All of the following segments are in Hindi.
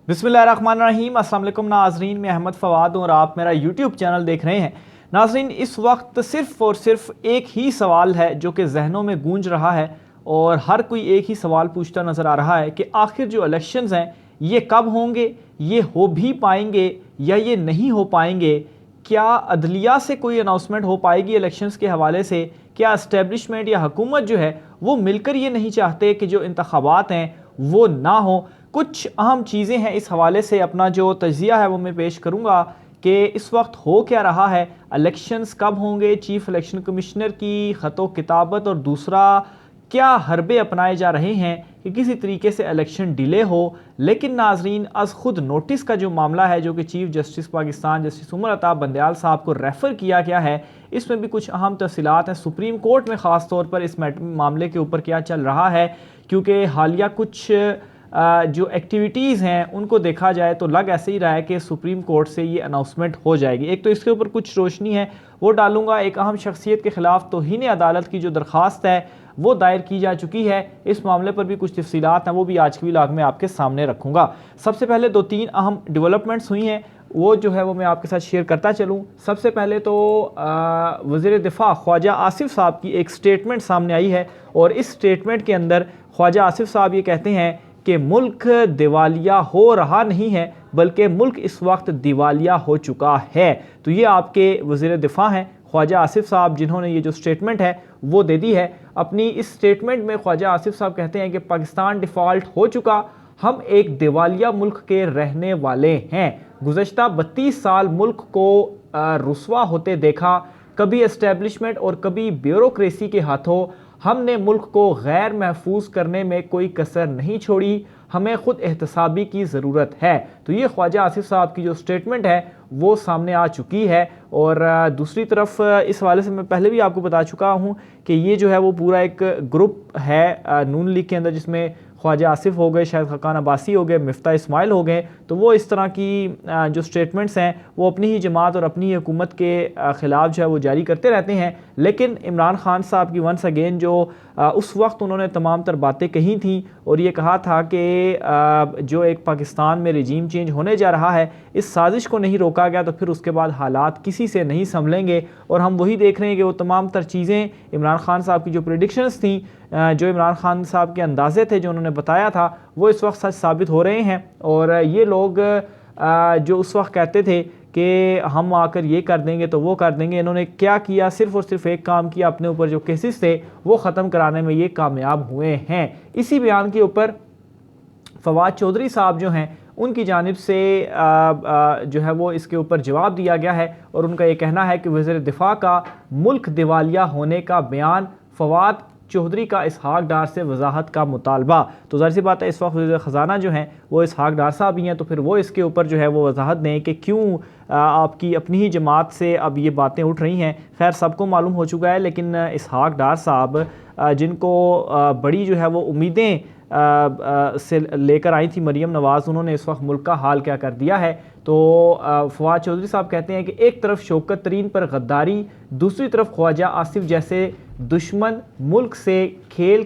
बिस्मिल्लाहिर्रहमानिर्रहीम। अस्सलाम वालेकुम नाज़रीन, मैं अहमद फ़वाद हूँ और आप मेरा यूट्यूब चैनल देख रहे हैं। नाज़रीन, इस वक्त सिर्फ़ और सिर्फ एक ही सवाल है जो कि जहनों में गूंज रहा है और हर कोई एक ही सवाल पूछता नज़र आ रहा है कि आखिर जो इलेक्शंस हैं ये कब होंगे, ये हो भी पाएंगे या ये नहीं हो पाएंगे। क्या अदलिया से कोई अनाउंसमेंट हो पाएगी इलेक्शंस के हवाले से? क्या इस्टेब्लिशमेंट या हुकूमत जो है वो मिलकर ये नहीं चाहते कि जो इंतखाबात हैं वो ना हो? कुछ अहम चीज़ें हैं, इस हवाले से अपना जो तज्ज़िया है वो मैं पेश करूँगा कि इस वक्त हो क्या रहा है, इलेक्शंस कब होंगे, चीफ़ इलेक्शन कमिश्नर की ख़तो किताबत, और दूसरा क्या हरबे अपनाए जा रहे हैं कि किसी तरीके से इलेक्शन डिले हो। लेकिन नाजरीन, अज खुद नोटिस का जो मामला है जो कि chief justice Pakistan justice Umar Ata Bandial साहब को रेफ़र किया गया है, इसमें भी कुछ अहम तफसीलात हैं। सुप्रीम कोर्ट में ख़ास तौर पर इस मामले के ऊपर क्या चल रहा है, क्योंकि हालिया कुछ जो एक्टिविटीज़ हैं उनको देखा जाए तो लग ऐसे ही रहा है कि सुप्रीम कोर्ट से ये अनाउंसमेंट हो जाएगी। एक तो इसके ऊपर कुछ रोशनी है वो डालूंगा। एक अहम शख्सियत के ख़िलाफ़ तौहीन अदालत की जो दरख्वास्त है वो दायर की जा चुकी है, इस मामले पर भी कुछ तफसीलात हैं, वो भी आज की व्लॉग में आपके सामने रखूँगा। सबसे पहले दो तीन अहम डेवलपमेंट्स हुई हैं वो जो है वो मैं आपके साथ शेयर करता चलूँ। सबसे पहले तो वज़ीर दिफ़ा ख्वाजा आसिफ साहब की एक स्टेटमेंट सामने आई है और इस स्टेटमेंट के अंदर ख्वाजा आसिफ साहब ये कहते हैं कि मुल्क दिवालिया हो रहा नहीं है बल्कि मुल्क इस वक्त दिवालिया हो चुका है। तो ये आपके वज़ीर दिफ़ा हैं ख्वाजा आसिफ साहब, जिन्होंने ये जो स्टेटमेंट है वो दे दी है। अपनी इस स्टेटमेंट में ख्वाजा आसिफ साहब कहते हैं कि पाकिस्तान डिफ़ॉल्ट हो चुका, हम एक दिवालिया मुल्क के रहने वाले हैं। गुज़श्ता 32 साल मुल्क को रुस्वा होते देखा, कभी एस्टेब्लिशमेंट और कभी ब्यूरोक्रेसी के हाथों हमने मुल्क को गैर महफूज करने में कोई कसर नहीं छोड़ी, हमें खुद एहतसाबी की ज़रूरत है। तो ये ख्वाजा आसिफ साहब की जो स्टेटमेंट है वो सामने आ चुकी है। और दूसरी तरफ इस हवाले से मैं पहले भी आपको बता चुका हूँ कि ये जो है वो पूरा एक ग्रुप है नून लीग के अंदर, जिसमें ख्वाजा आसिफ हो गए, शायद खकान अब्बासी हो गए, मिफ्ता इस्माइल हो गए। तो वो इस तरह की जो स्टेटमेंट्स हैं वो अपनी ही जमात और अपनी हुकूमत के ख़िलाफ़ जो है वो जारी करते रहते हैं। लेकिन इमरान खान साहब की वंस अगेन जो उस वक्त उन्होंने तमाम तर बातें कही थी और ये कहा था कि जो एक पाकिस्तान में रजीम चेंज होने जा रहा है, इस साजिश को नहीं रोका गया तो फिर उसके बाद हालात किसी से नहीं संभलेंगे। और हम वही देख रहे हैं कि वो तमाम तर चीज़ें इमरान खान साहब की जो प्रेडिक्शंस थी, जो इमरान खान साहब के अंदाजे थे, जो उन्होंने बताया था, वो इस वक्त सच साबित हो रहे हैं। और ये लोग जो उस वक्त कहते थे कि हम आकर ये कर देंगे तो वो कर देंगे, इन्होंने क्या किया, सिर्फ़ और सिर्फ एक काम किया, अपने ऊपर जो केसेस थे वो ख़त्म कराने में ये कामयाब हुए हैं। इसी बयान के ऊपर फवाद चौधरी साहब जो हैं उनकी जानिब से जो है वो इसके ऊपर जवाब दिया गया है और उनका ये कहना है कि वज़ीर दिफ़ा का मुल्क दिवालिया होने का बयान, फवाद चौधरी का इसहाक डार से वजाहत का मुतालबा। तो ज़ाहिर सी बात है इस वक्त वज़ीर ख़जाना जो हैं वो इसहाक डार साहब ही हैं, तो फिर वो इसके ऊपर जो है वो वजाहत दें कि क्यों आपकी अपनी ही जमात से अब ये बातें उठ रही हैं। खैर सबको मालूम हो चुका है, लेकिन इसहाक डार साहब जिनको बड़ी जो है वो उम्मीदें से लेकर आई थी मरीम नवाज़, उन्होंने इस वक्त मुल्क का हाल क्या कर दिया है। तो फवाद चौधरी साहब कहते हैं कि एक तरफ शौकत तरीन पर गद्दारी, दूसरी तरफ ख्वाजा आसिफ जैसे दुश्मन मुल्क से खेल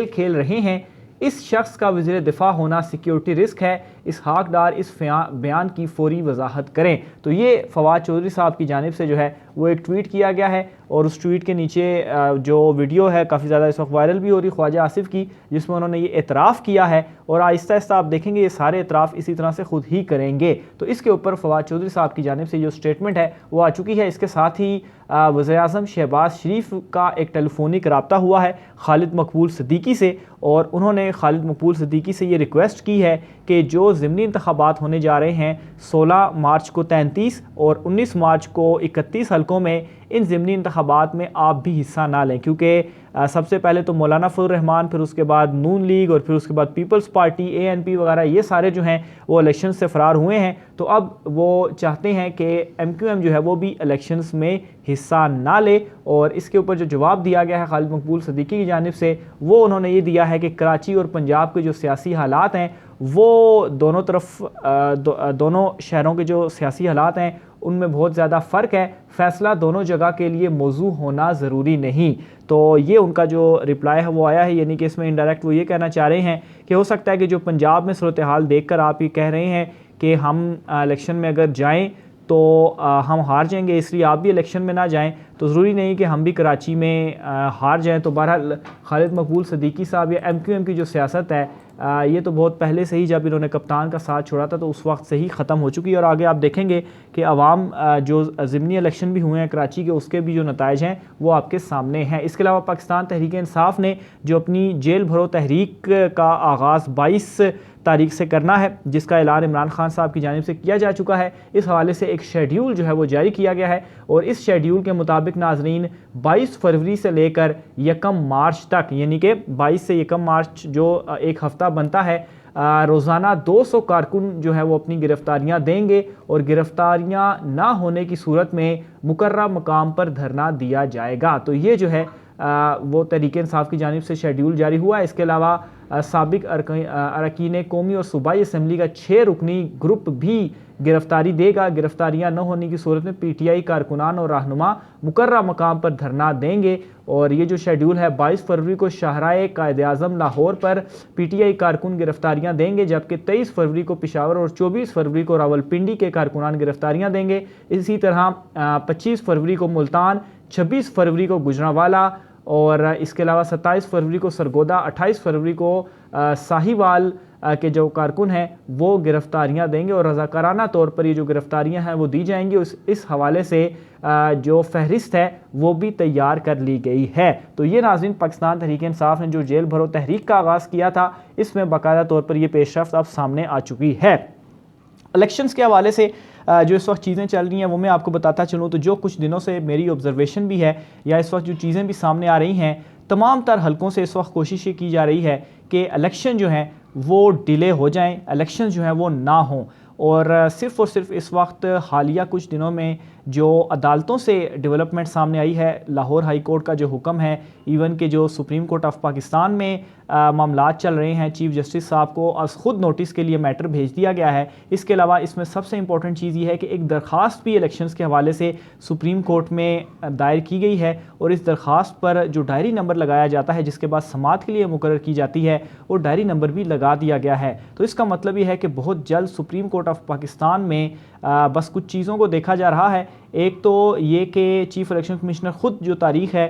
खेल रहे हैं। इस शख्स का वज़ीर दिफ़ा होना सिक्योरिटी रिस्क है, इसहाक डार इस बयान की फौरी वजाहत करें। तो ये फवाद चौधरी साहब की जानिब से जो है वो एक ट्वीट किया गया है और उस ट्वीट के नीचे जो वीडियो है काफ़ी ज़्यादा इस वक्त वायरल भी हो रही ख्वाजा आसिफ की, जिसमें उन्होंने ये एतराफ़ किया है और आहिस्ता आहिस्ता आप देखेंगे ये सारे एतराफ़ इसी तरह से ख़ुद ही करेंगे। तो इसके ऊपर फवाद चौधरी साहब की जानिब से जो स्टेटमेंट है वो आ चुकी है। इसके साथ ही वज़ीर-ए-आज़म शहबाज शरीफ का एक टेलीफोनिक रब्ता हुआ है खालिद मकबूल सिद्दीकी से और उन्होंने खालिद मकबूल सिद्दीकी से ये रिक्वेस्ट की है कि जो ज़िमनी इंतखाबात होने जा रहे हैं 16 मार्च को 33 और 19 मार्च को 31 हलकों में, इन ज़िमनी इंतखाबात में आप भी हिस्सा ना लें, क्योंकि सबसे पहले तो मौलाना फजल रहमान, फिर उसके बाद नून लीग और फिर उसके बाद पीपल्स पार्टी ANP वगैरह, ये सारे जो हैं वो इलेक्शन से फ़रार हुए हैं। तो अब वो चाहते हैं कि MQM जो है वो भी इलेक्शंस में हिस्सा ना ले। और इसके ऊपर जो जवाब दिया गया है खालिद मकबूल सिद्दीकी की जानिब से, वो उन्होंने ये दिया है कि कराची और पंजाब के जो सियासी हालात हैं वो दोनों तरफ दोनों शहरों के जो सियासी हालात हैं उनमें बहुत ज़्यादा फ़र्क है। फ़ैसला दोनों जगह के लिए मौजू होना ज़रूरी नहीं। तो ये उनका जो रिप्लाई है वो आया है, यानी कि इसमें इनडायरेक्ट वो ये कहना चाह रहे हैं कि हो सकता है कि जो पंजाब में सूरत हाल देख कर आप ये कह रहे हैं कि हम इलेक्शन में अगर जाएँ तो हम हार जाएंगे, इसलिए आप भी इलेक्शन में ना जाएं। तो ज़रूरी नहीं कि हम भी कराची में हार जाएं। तो बहरहाल खालिद मकबूल सदीकी साहब या MQM की जो सियासत है ये तो बहुत पहले से ही, जब इन्होंने कप्तान का साथ छोड़ा था तो उस वक्त से ही ख़त्म हो चुकी है। और आगे आप देखेंगे कि अवाम जो ज़िमनी इलेक्शन भी हुए हैं कराची के, उसके भी जो नताइज हैं वो आपके सामने हैं। इसके अलावा पाकिस्तान तहरीक इंसाफ ने जो अपनी जेल भरो तहरीक का आगाज़ 22 तारीख से करना है, जिसका ऐलान इमरान खान साहब की जानिब से किया जा चुका है, इस हवाले से एक शेड्यूल जो है वो जारी किया गया है। और इस शेड्यूल के मुताबिक नाजरीन 22 फरवरी से लेकर 1 मार्च तक, यानी कि 22 से 1 मार्च जो एक हफ़्ता बनता है, रोज़ाना 200 कारकुन जो है वो अपनी गिरफ्तारियां देंगे और गिरफ्तारियां ना होने की सूरत में मुकर्रर मकाम पर धरना दिया जाएगा। तो ये जो है वो तहरीक इंसाफ की जानिब से शेड्यूल जारी हुआ है। इसके अलावा साबिक अरकान कौमी और सूबाई असम्बली का 6 रुकनी ग्रुप भी गिरफ्तारी देगा। गिरफ्तारियां न होने की सूरत में PTI कारकुनान और रहनुमा मुकर्रर मकाम पर धरना देंगे। और ये जो शेड्यूल है 22 फरवरी को शाहराए कायद-ए-आज़म लाहौर पर PTI कारकुन गिरफ्तारियां देंगे, जबकि 23 फरवरी को पेशावर और 24 फरवरी को रावलपिंडी के कारकुनान गिरफ्तारियां देंगे। इसी तरह 25 फरवरी को मुल्तान, 26 फरवरी को गुजरांवाला और इसके अलावा 27 फरवरी को सरगोदा, 28 फरवरी को साहिवाल के जो कारकुन हैं वो गिरफ्तारियां देंगे और रज़ाकाराना तौर पर ये जो गिरफ्तारियां हैं वो दी जाएंगी। इस हवाले से जो फहरिस्त है वो भी तैयार कर ली गई है। तो ये नाज़रीन पाकिस्तान तहरीक इंसाफ ने जो जेल भरो तहरीक का आगाज़ किया था, इसमें बाकायदा तौर पर यह पेशरफ्त अब सामने आ चुकी है। इलेक्शंस के हवाले से जो इस वक्त चीज़ें चल रही हैं वो मैं आपको बताता चलूँ तो जो कुछ दिनों से मेरी ऑब्जर्वेशन भी है या इस वक्त जो चीज़ें भी सामने आ रही हैं, तमाम तर हलकों से इस वक्त कोशिश ये की जा रही है कि इलेक्शन जो हैं वो डिले हो जाएं, इलेक्शन जो हैं वो ना हों। और सिर्फ़ इस वक्त हालिया कुछ दिनों में जो अदालतों से डेवलपमेंट सामने आई है, लाहौर हाई कोर्ट का जो हुक्म है, इवन के जो सुप्रीम कोर्ट ऑफ पाकिस्तान में मामलात चल रहे हैं, चीफ जस्टिस साहब को आज ख़ुद नोटिस के लिए मैटर भेज दिया गया है। इसके अलावा इसमें सबसे इंपॉर्टेंट चीज़ ये है कि एक दरख्वास्त भी इलेक्शंस के हवाले से सुप्रीम कोर्ट में दायर की गई है और इस दरख्वास्त पर जो डायरी नंबर लगाया जाता है जिसके बाद समाअत के लिए मुकर्रर की जाती है, वो डायरी नंबर भी लगा दिया गया है। तो इसका मतलब ये है कि बहुत जल्द सुप्रीम कोर्ट ऑफ पाकिस्तान में बस कुछ चीज़ों को देखा जा रहा है। एक तो ये कि चीफ इलेक्शन कमिश्नर ख़ुद जो तारीख़ है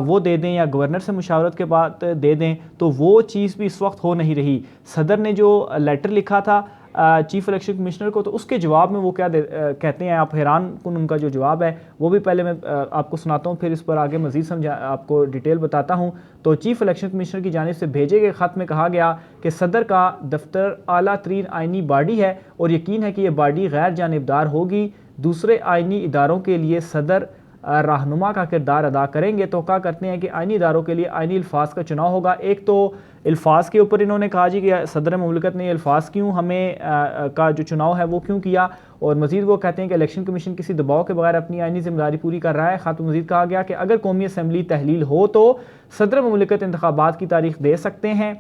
वो दे दें या गवर्नर से मुशावरत के बाद दे दें, तो वो चीज़ भी इस वक्त हो नहीं रही। सदर ने जो लेटर लिखा था चीफ इलेक्शन कमिश्नर को, तो उसके जवाब में वो क्या कहते हैं, आप हैरान कुन उनका जो जवाब है वो भी पहले मैं आपको सुनाता हूँ, फिर इस पर आगे मज़ीद आपको डिटेल बताता हूँ। तो चीफ इलेक्शन कमिश्नर की जानिब से भेजे गए ख़त में कहा गया कि सदर का दफ्तर आला तरीन आइनी बॉडी है और यकीन है कि यह बॉडी गैर जानिबदार होगी। दूसरे आइनी इदारों के लिए सदर रहनुमा का किरदार अदा करेंगे। तो क्या करते हैं कि आइनी इदारों के लिए आइनी अल्फाज का चुनाव होगा। एक तो अल्फाज के ऊपर इन्होंने कहा जी कि सदर मुमलिकत ने अल्फाज क्यों हमें का जो चुनाव है वो क्यों किया, और मज़ीद वो कहते हैं कि इलेक्शन कमीशन किसी दबाव के बगैर अपनी आइनी जिम्मेदारी पूरी कर रहा है। ख़त में मज़ीद कहा गया कि अगर कौमी असम्बली तहलील हो तो सदर मुमलिकत इंतखाबात की तारीख दे सकते हैं।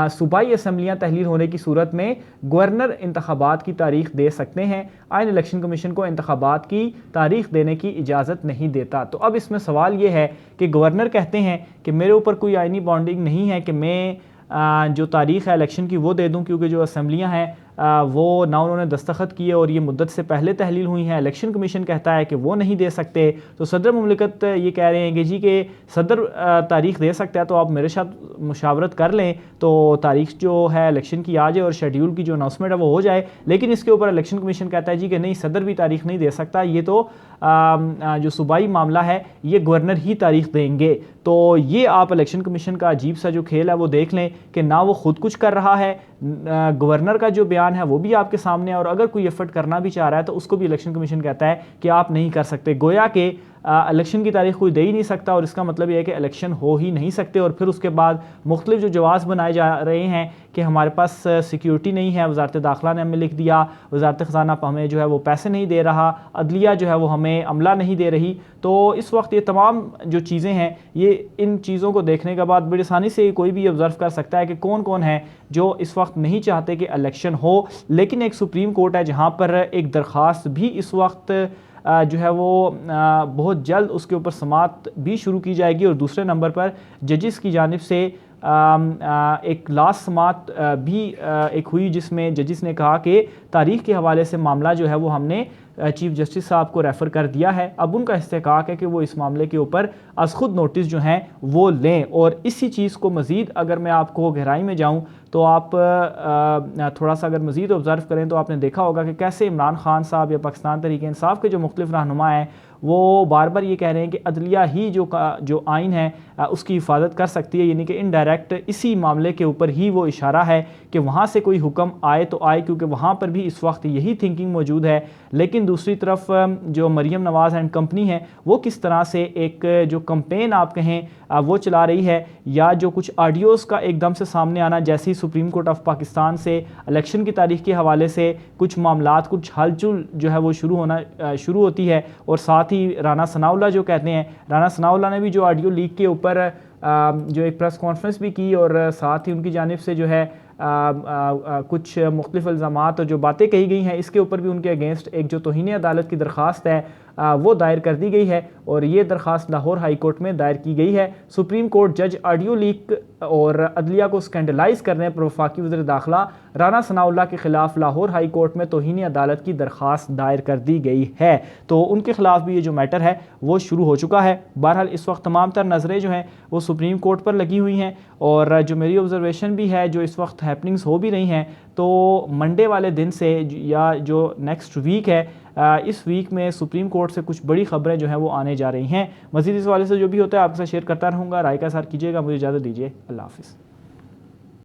सूबाई असम्बलियाँ तहलील होने की सूरत में गवर्नर इंतखाबात की तारीख दे सकते हैं। आइन इलेक्शन कमीशन को इंतखाबात की तारीख देने की इजाज़त नहीं देता। तो अब इसमें सवाल ये है कि गवर्नर कहते हैं कि मेरे ऊपर कोई आइनी बॉन्डिंग नहीं है कि मैं जो तारीख़ है इलेक्शन की वो दे दूँ, क्योंकि जो असम्बलियाँ हैं वो ना उन्होंने दस्तखत किए और ये मुद्दत से पहले तहलील हुई हैं। इलेक्शन कमीशन कहता है कि वो नहीं दे सकते। तो सदर मुमलिकत ये कह रहे हैं कि जी के सदर तारीख़ दे सकता है तो आप मेरे साथ मुशावरत कर लें तो तारीख़ जो है इलेक्शन की आ जाए और शेड्यूल की जो अनाउंसमेंट है वो हो जाए। लेकिन इसके ऊपर इलेक्शन कमीशन कहता है जी कि नहीं, सदर भी तारीख़ नहीं दे सकता, ये तो जो सूबाई मामला है ये गवर्नर ही तारीख़ देंगे। तो ये आप इलेक्शन कमीशन का अजीब सा जो खेल है वो देख लें कि ना वो खुद कुछ कर रहा है, गवर्नर का जो बयान है वो भी आपके सामने है, और अगर कोई एफर्ट करना भी चाह रहा है तो उसको भी इलेक्शन कमीशन कहता है कि आप नहीं कर सकते। गोया कि इलेक्शन की तारीख कोई दे ही नहीं सकता, और इसका मतलब यह है कि इलेक्शन हो ही नहीं सकते। और फिर उसके बाद मुख्तलिफ जो जवाब बनाए जा रहे हैं कि हमारे पास सिक्योरिटी नहीं है, वजारत दाखिला ने हमें लिख दिया, वजारत ख़जाना हमें जो है वो पैसे नहीं दे रहा, अदलिया जो है वो हमें अमला नहीं दे रही। तो इस वक्त ये तमाम जो चीज़ें हैं, ये इन चीज़ों को देखने के बाद बड़ी आसानी से कोई भी ऑब्ज़र्व कर सकता है कि कौन कौन है जो इस वक्त नहीं चाहते कि इलेक्शन हो। लेकिन एक सुप्रीम कोर्ट है जहाँ पर एक दरख्वास्त भी इस वक्त जो है वो बहुत जल्द उसके ऊपर समाअत भी शुरू की जाएगी। और दूसरे नंबर पर जजिस की जानिब से एक लास्ट समाअत भी एक हुई, जिसमें जजिस ने कहा कि तारीख़ के हवाले से मामला जो है वो हमने चीफ जस्टिस साहब को रेफ़र कर दिया है। अब उनका इस्तेहकाक है कि वो इस मामले के ऊपर अज़ खुद नोटिस जो हैं वो लें। और इसी चीज़ को मज़ीद अगर मैं आपको गहराई में जाऊँ तो आप थोड़ा सा अगर मज़ीद ऑब्ज़र्व करें तो आपने देखा होगा कि कैसे इमरान खान साहब या पाकिस्तान तहरीक इंसाफ के जो मुख्तलिफ रहनुमा हैं वो बार बार ये कह रहे हैं कि अदलिया ही जो आइन है उसकी हिफाजत कर सकती है, यानी कि इनडायरेक्ट इसी मामले के ऊपर ही वो इशारा है कि वहाँ से कोई हुक्म आए तो आए, क्योंकि वहाँ पर भी इस वक्त यही थिंकिंग मौजूद है। लेकिन दूसरी तरफ जो मरियम नवाज़ एंड कंपनी है वो किस तरह से एक जो कंपेन आप कहें वो चला रही है, या जो कुछ ऑडियोज़ का एकदम से सामने आना, जैसे ही सुप्रीम कोर्ट ऑफ पाकिस्तान से इलेक्शन की तारीख के हवाले से कुछ मामलात, कुछ हलचल जो है वो शुरू होती है। और साथ ही राना सनाउल्लाह जो कहते हैं, राना सनाउल्लाह ने भी जो ऑडियो लीक के ऊपर जो एक प्रेस कॉन्फ्रेंस भी की, और साथ ही उनकी जानिब से जो है कुछ मुख्तलिफ इल्ज़ामात और जो बातें कही गई हैं इसके ऊपर भी उनके अगेंस्ट एक जो तौहीन अदालत की दरख्वास्त है वो दायर कर दी गई है। और ये दरख्वास्त लाहौर हाई कोर्ट में दायर की गई है। सुप्रीम कोर्ट जज ऑडियो लीक और अदलिया को स्कैंडलाइज करने पर वफाकी वज़ीर दाखिला राना सनाउल्लाह के खिलाफ लाहौर हाई कोर्ट में तौहीन अदालत की दरख्वास्त दायर कर दी गई है। तो उनके खिलाफ भी ये जो मैटर है वो शुरू हो चुका है। बहरहाल इस वक्त तमाम तर नज़रें जो हैं वो सुप्रीम कोर्ट पर लगी हुई हैं, और जो मेरी ऑब्जर्वेशन भी है, जो इस वक्त हैपनिंग्स हो भी रही हैं, तो मंडे वाले दिन से या जो नेक्स्ट वीक है, इस वीक में सुप्रीम कोर्ट से कुछ बड़ी खबरें जो हैं वो आने जा रही हैं। मज़ीद इस वाले से जो भी होता है आपके साथ शेयर करता रहूँगा। राय का साथ कीजिएगा। मुझे इजाज़त दीजिए। अल्लाह हाफ़िज़।